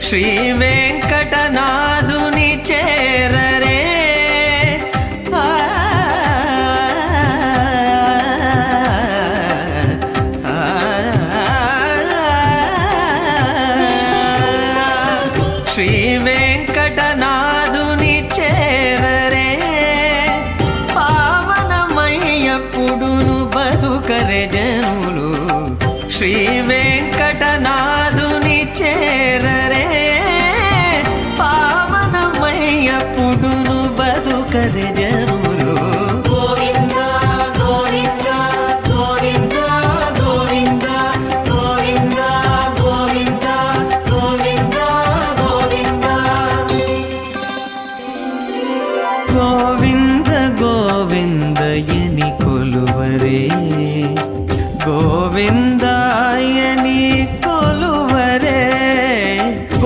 శ్రీ వెంకటనాథుని చేరరే శ్రీ వెంకటనాథుని చేరరే పావనమయ్యప్పుడును బతుకరే జనులు శ్రీ వెంకటనాథుని చేరరే పావనమయ్యప్పుడును బతుకరే